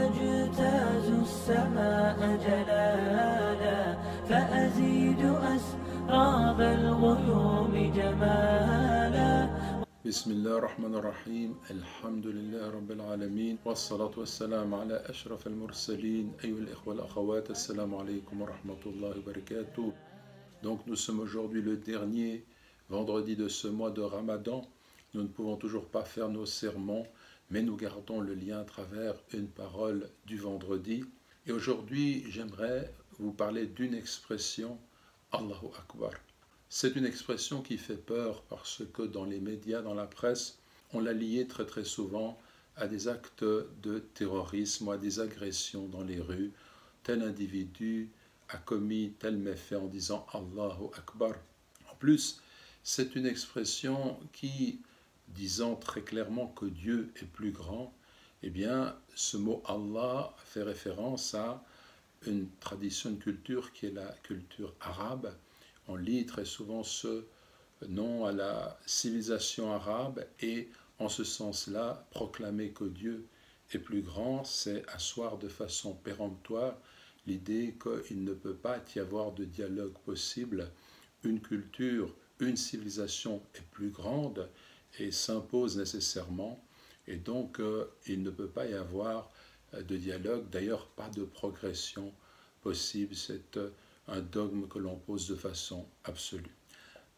وأجتاز السماء جلالا فأزيد أسراب الغيوم جمالا. بسم الله الرحمن الرحيم. الحمد لله رب العالمين والصلاة والسلام على أشرف المرسلين. أيها الإخوة والأخوات, السلام عليكم ورحمة الله وبركاته. Donc nous sommes aujourd'hui le dernier vendredi de ce mois de Ramadan. Nous ne pouvons toujours pas faire nos sermons, mais nous gardons le lien à travers une parole du vendredi. Et aujourd'hui, j'aimerais vous parler d'une expression, Allahu Akbar. C'est une expression qui fait peur parce que dans les médias, dans la presse, on l'a liée très très souvent à des actes de terrorisme ou à des agressions dans les rues. Tel individu a commis tel méfait en disant Allahu Akbar. En plus, c'est une expression qui, disant très clairement que Dieu est plus grand, eh bien, ce mot Allah fait référence à une tradition, une culture qui est la culture arabe. On lit très souvent ce nom à la civilisation arabe et en ce sens-là, proclamer que Dieu est plus grand, c'est asseoir de façon péremptoire l'idée qu'il ne peut pas y avoir de dialogue possible. Une culture, une civilisation est plus grande et s'impose nécessairement, et donc il ne peut pas y avoir de dialogue, d'ailleurs pas de progression possible. C'est un dogme que l'on pose de façon absolue.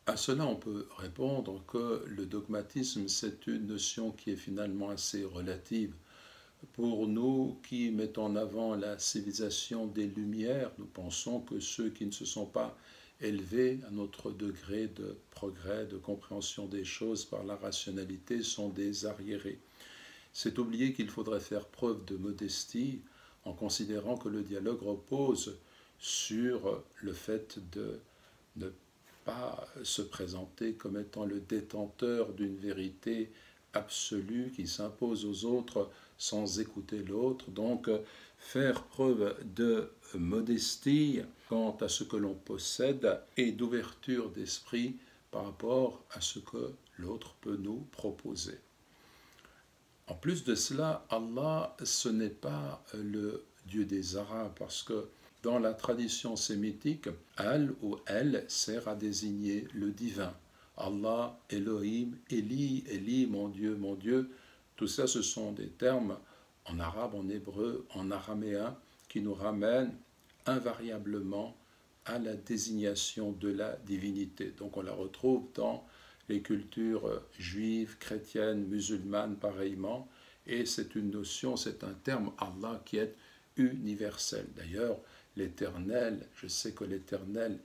À cela, on peut répondre que le dogmatisme, c'est une notion qui est finalement assez relative. Pour nous qui mettons en avant la civilisation des Lumières, nous pensons que ceux qui ne se sont pas élevés à notre degré de progrès, de compréhension des choses par la rationalité sont des arriérés. C'est oublier qu'il faudrait faire preuve de modestie en considérant que le dialogue repose sur le fait de ne pas se présenter comme étant le détenteur d'une vérité absolue qui s'impose aux autres sans écouter l'autre. Donc, faire preuve de modestie quant à ce que l'on possède et d'ouverture d'esprit par rapport à ce que l'autre peut nous proposer. En plus de cela, Allah, ce n'est pas le Dieu des Arabes, parce que dans la tradition sémitique, Al ou El sert à désigner le divin. Allah, Elohim, Eli, Eli, mon Dieu, tout ça ce sont des termes en arabe, en hébreu, en araméen, qui nous ramènent invariablement à la désignation de la divinité. Donc on la retrouve dans les cultures juives, chrétiennes, musulmanes pareillement, et c'est une notion, c'est un terme Allah qui est universel. D'ailleurs, l'Éternel, je sais que l'Éternel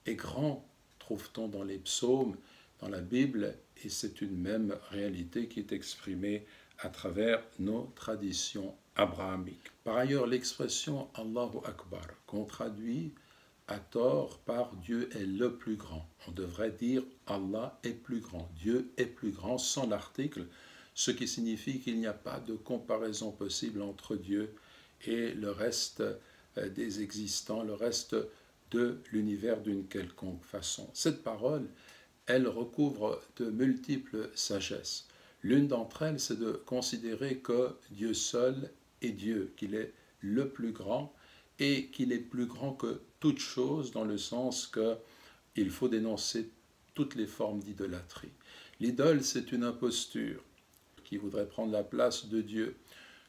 est grand, trouve-t-on dans les psaumes, dans la Bible, et c'est une même réalité qui est exprimée à travers nos traditions abrahamiques. Par ailleurs, l'expression Allahu Akbar, qu'on traduit à tort par Dieu est le plus grand. On devrait dire Allah est plus grand, Dieu est plus grand sans l'article, ce qui signifie qu'il n'y a pas de comparaison possible entre Dieu et le reste des existants, le reste de l'univers d'une quelconque façon. Cette parole, elle recouvre de multiples sagesses. L'une d'entre elles, c'est de considérer que Dieu seul est Dieu, qu'il est le plus grand et qu'il est plus grand que toute chose, dans le sens qu'il faut dénoncer toutes les formes d'idolâtrie. L'idole, c'est une imposture qui voudrait prendre la place de Dieu,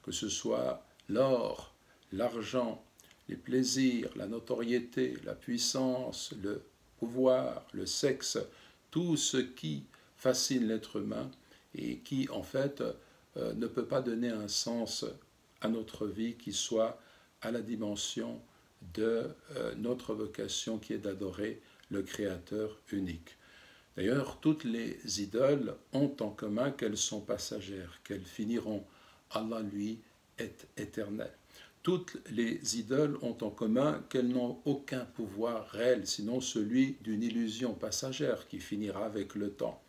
que ce soit l'or, l'argent, les plaisirs, la notoriété, la puissance, le pouvoir, le sexe, tout ce qui fascine l'être humain et qui, en fait, ne peut pas donner un sens à notre vie qui soit à la dimension de notre vocation qui est d'adorer le Créateur unique. D'ailleurs, toutes les idoles ont en commun qu'elles sont passagères, qu'elles finiront. Allah, lui, est éternel. Toutes les idoles ont en commun qu'elles n'ont aucun pouvoir réel, sinon celui d'une illusion passagère qui finira avec le temps.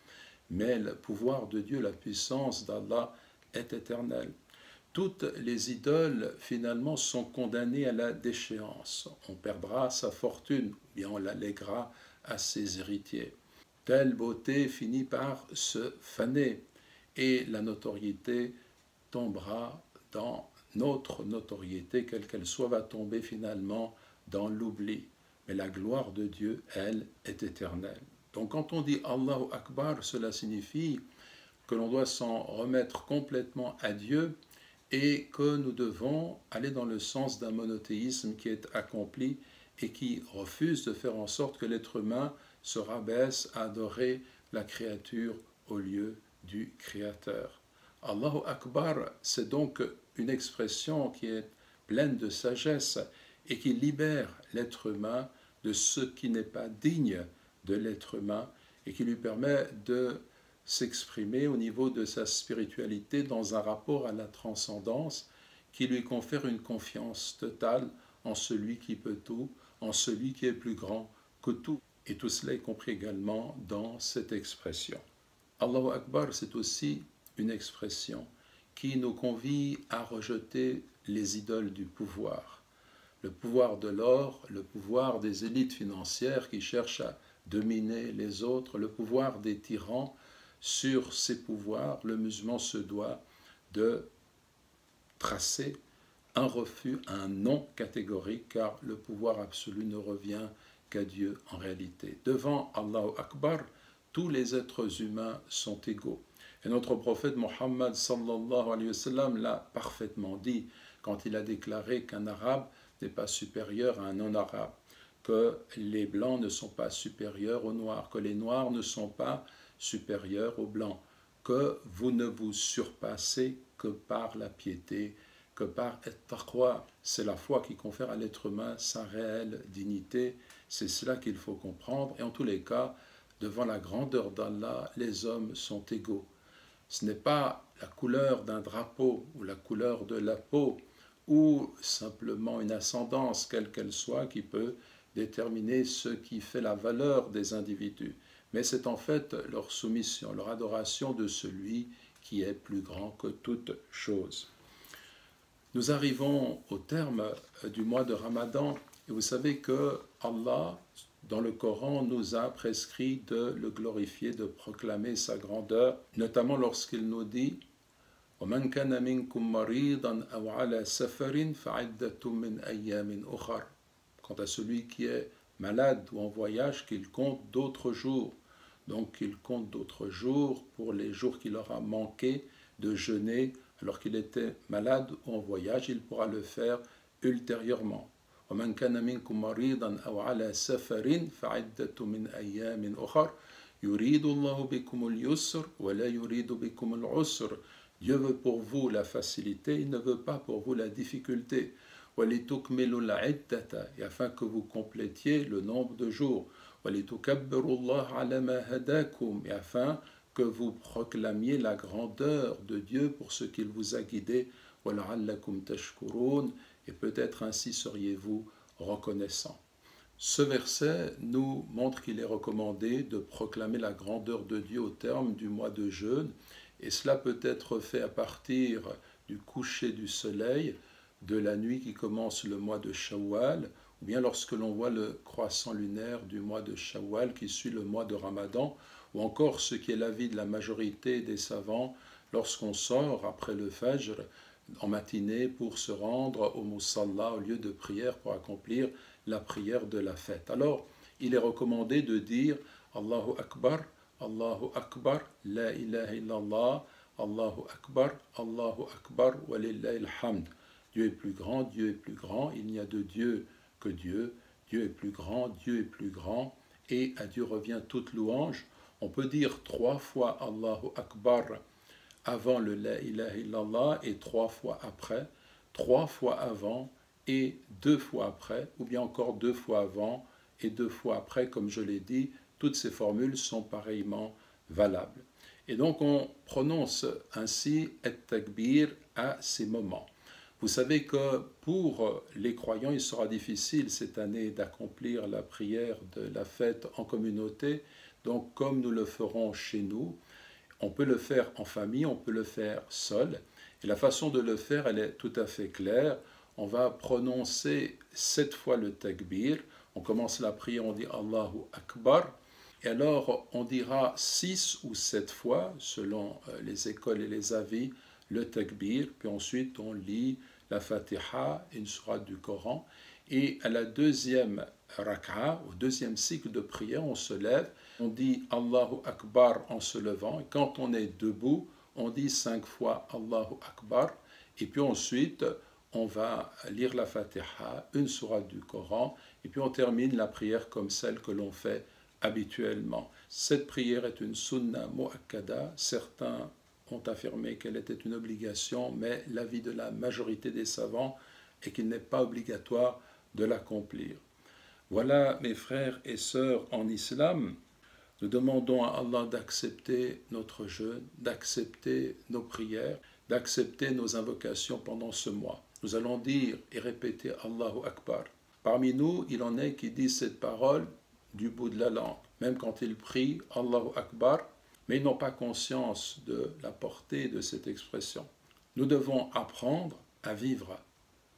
Mais le pouvoir de Dieu, la puissance d'Allah est éternelle. Toutes les idoles, finalement, sont condamnées à la déchéance. On perdra sa fortune, ou bien on la lèguera à ses héritiers. Telle beauté finit par se faner, et la notoriété tombera dans notre notoriété, quelle qu'elle soit, va tomber finalement dans l'oubli. Mais la gloire de Dieu, elle, est éternelle. Donc quand on dit Allahu Akbar, cela signifie que l'on doit s'en remettre complètement à Dieu et que nous devons aller dans le sens d'un monothéisme qui est accompli et qui refuse de faire en sorte que l'être humain se rabaisse à adorer la créature au lieu du Créateur. Allahu Akbar, c'est donc une expression qui est pleine de sagesse et qui libère l'être humain de ce qui n'est pas digne de l'être humain et qui lui permet de s'exprimer au niveau de sa spiritualité dans un rapport à la transcendance qui lui confère une confiance totale en celui qui peut tout, en celui qui est plus grand que tout. Et tout cela est compris également dans cette expression. Allahu Akbar, c'est aussi une expression qui nous convie à rejeter les idoles du pouvoir. Le pouvoir de l'or, le pouvoir des élites financières qui cherchent à dominer les autres, le pouvoir des tyrans. Sur ces pouvoirs, le musulman se doit de tracer un refus, un non catégorique, car le pouvoir absolu ne revient qu'à Dieu en réalité. Devant Allahu Akbar, tous les êtres humains sont égaux. Et notre prophète Mohammed sallallahu alayhi wa sallam l'a parfaitement dit quand il a déclaré qu'un arabe n'est pas supérieur à un non-arabe, que les blancs ne sont pas supérieurs aux noirs, que les noirs ne sont pas supérieurs aux blancs, que vous ne vous surpassez que par la piété, que par at-taqwa. C'est la foi qui confère à l'être humain sa réelle dignité. C'est cela qu'il faut comprendre. Et en tous les cas, devant la grandeur d'Allah, les hommes sont égaux. Ce n'est pas la couleur d'un drapeau ou la couleur de la peau ou simplement une ascendance, quelle qu'elle soit, qui peut déterminer ce qui fait la valeur des individus. Mais c'est en fait leur soumission, leur adoration de celui qui est plus grand que toute chose. Nous arrivons au terme du mois de Ramadan et vous savez que Allah, dans le Coran, nous a prescrit de le glorifier, de proclamer sa grandeur, notamment lorsqu'il nous dit وَمَنْ كَانَ مِنْكُمْ مَرِيضًا أَوْ عَلَى سَفَرٍ فَعِدَّةٌ مِنْ أَيَّامٍ أُخَرٍ. Quant à celui qui est malade ou en voyage, qu'il compte d'autres jours. Donc il compte d'autres jours pour les jours qu'il aura manqué de jeûner alors qu'il était malade ou en voyage, il pourra le faire ultérieurement. وَمَنْ كَانَ مِنْكُمْ مَرِيضًا أَوْ عَلَى سَفَرٍ فَعِدَّةٌ مِنْ أَيَّامٍ أُخَرٍ يُرِيدُ اللَّهُ بِكُمُ الْيُسْرَ وَلَا يُرِيدُ بِكُمُ الْعُسْرَ. Dieu veut pour vous la facilité, il ne veut pas pour vous la difficulté. وَلِتُكْمِلُوا الْعِدَّةَ, et afin que vous complétiez le nombre de jours. وَلِتُكَبِّرُوا اللَّهَ عَلَى مَا هَدَاكُمْ, et afin que vous proclamiez la grandeur de Dieu pour ce qu'il vous a guidé. وَلَعَلَّكُمْ تَشْكُرُونَ, et peut-être ainsi seriez-vous reconnaissants. Ce verset nous montre qu'il est recommandé de proclamer la grandeur de Dieu au terme du mois de jeûne, et cela peut être fait à partir du coucher du soleil, de la nuit qui commence le mois de Shawwal, ou bien lorsque l'on voit le croissant lunaire du mois de Shawwal qui suit le mois de Ramadan, ou encore ce qui est l'avis de la majorité des savants lorsqu'on sort après le Fajr en matinée pour se rendre au Musalla, au lieu de prière pour accomplir la prière de la fête. Alors, il est recommandé de dire Allahu Akbar, la ilaha illallah, Allahu Akbar, wa lillahi alhamd. Dieu est plus grand, Dieu est plus grand, il n'y a de Dieu que Dieu, Dieu est plus grand, Dieu est plus grand, et à Dieu revient toute louange. On peut dire 3 fois Allahu Akbar avant le La ilaha illallah et 3 fois après, 3 fois avant et 2 fois après, ou bien encore 2 fois avant et 2 fois après, comme je l'ai dit, toutes ces formules sont pareillement valables. Et donc on prononce ainsi at-takbir à ces moments. Vous savez que pour les croyants, il sera difficile cette année d'accomplir la prière de la fête en communauté. Donc comme nous le ferons chez nous, on peut le faire en famille, on peut le faire seul. Et la façon de le faire, elle est tout à fait claire. On va prononcer 7 fois le takbir. On commence la prière, on dit Allahu Akbar. Et alors on dira 6 ou 7 fois, selon les écoles et les avis, le takbir, puis ensuite on lit la Fatiha, une sourate du Coran. Et à la deuxième rak'a, au deuxième cycle de prière, on se lève, on dit Allahu Akbar en se levant. Et quand on est debout, on dit 5 fois Allahu Akbar. Et puis ensuite, on va lire la Fatiha, une sourate du Coran, et puis on termine la prière comme celle que l'on fait habituellement. Cette prière est une sunna mu'akkada. Certains ont affirmé qu'elle était une obligation, mais l'avis de la majorité des savants est qu'il n'est pas obligatoire de l'accomplir. Voilà, mes frères et sœurs en islam, nous demandons à Allah d'accepter notre jeûne, d'accepter nos prières, d'accepter nos invocations pendant ce mois. Nous allons dire et répéter Allahu Akbar. Parmi nous, il en est qui disent cette parole du bout de la langue, même quand ils prient Allahu Akbar, mais ils n'ont pas conscience de la portée de cette expression. Nous devons apprendre à vivre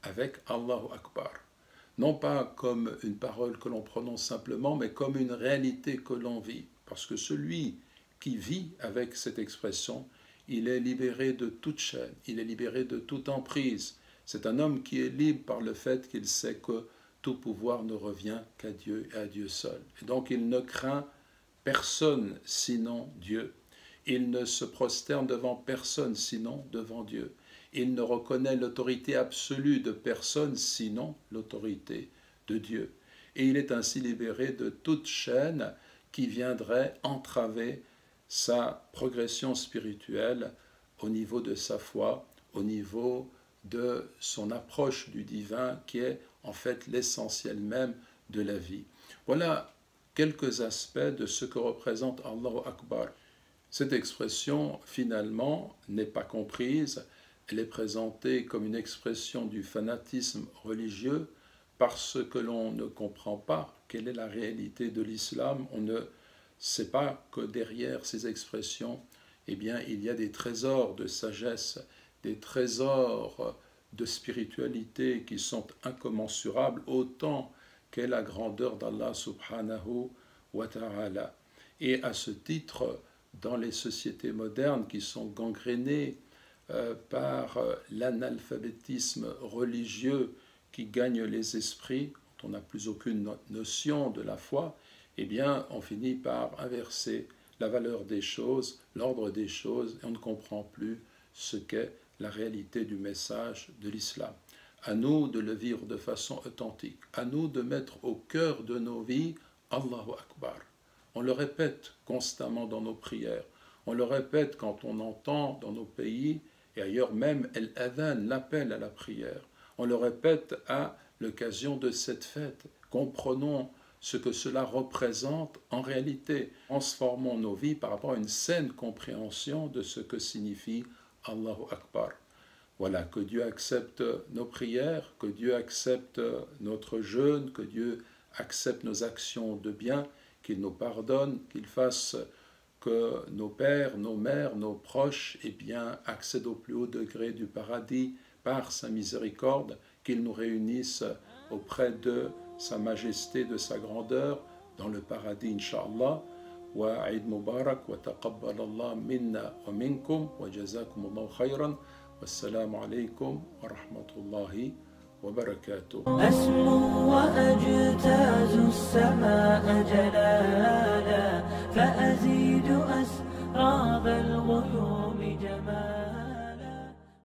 avec Allahu Akbar, non pas comme une parole que l'on prononce simplement, mais comme une réalité que l'on vit, parce que celui qui vit avec cette expression, il est libéré de toute chaîne, il est libéré de toute emprise. C'est un homme qui est libre par le fait qu'il sait que tout pouvoir ne revient qu'à Dieu et à Dieu seul. Et donc il ne craint personne sinon Dieu. Il ne se prosterne devant personne sinon devant Dieu. Il ne reconnaît l'autorité absolue de personne sinon l'autorité de Dieu. Et il est ainsi libéré de toute chaîne qui viendrait entraver sa progression spirituelle au niveau de sa foi, au niveau de son approche du divin qui est en fait l'essentiel même de la vie. Voilà quelques aspects de ce que représente Allahu Akbar. Cette expression, finalement, n'est pas comprise. Elle est présentée comme une expression du fanatisme religieux parce que l'on ne comprend pas quelle est la réalité de l'islam. On ne sait pas que derrière ces expressions, eh bien, il y a des trésors de sagesse, des trésors de spiritualité qui sont incommensurables autant qu'est la grandeur d'Allah subhanahu wa ta'ala. Et à ce titre, dans les sociétés modernes qui sont gangrénées par l'analphabétisme religieux qui gagne les esprits, dont on n'a plus aucune notion de la foi, eh bien, on finit par inverser la valeur des choses, l'ordre des choses, et on ne comprend plus ce qu'est la réalité du message de l'islam. À nous de le vivre de façon authentique, à nous de mettre au cœur de nos vies Allahu Akbar. On le répète constamment dans nos prières, on le répète quand on entend dans nos pays et ailleurs même el-adhan, l'appel à la prière. On le répète à l'occasion de cette fête. Comprenons ce que cela représente en réalité. Transformons nos vies par rapport à une saine compréhension de ce que signifie Allahu Akbar. Voilà, que Dieu accepte nos prières, que Dieu accepte notre jeûne, que Dieu accepte nos actions de bien, qu'il nous pardonne, qu'il fasse que nos pères, nos mères, nos proches, eh bien, accèdent au plus haut degré du paradis par sa miséricorde, qu'il nous réunisse auprès de sa majesté, de sa grandeur, dans le paradis, Inch'Allah. Wa Eid Mubarak, wa taqabbal Allah minna wa minkum, wa jazakum Allah khayran, wassalamu alaykum wa rahmatullahi wa barakatuh. أسمو وأجتاز السماء جلالا فأزيد أسراب الغيوم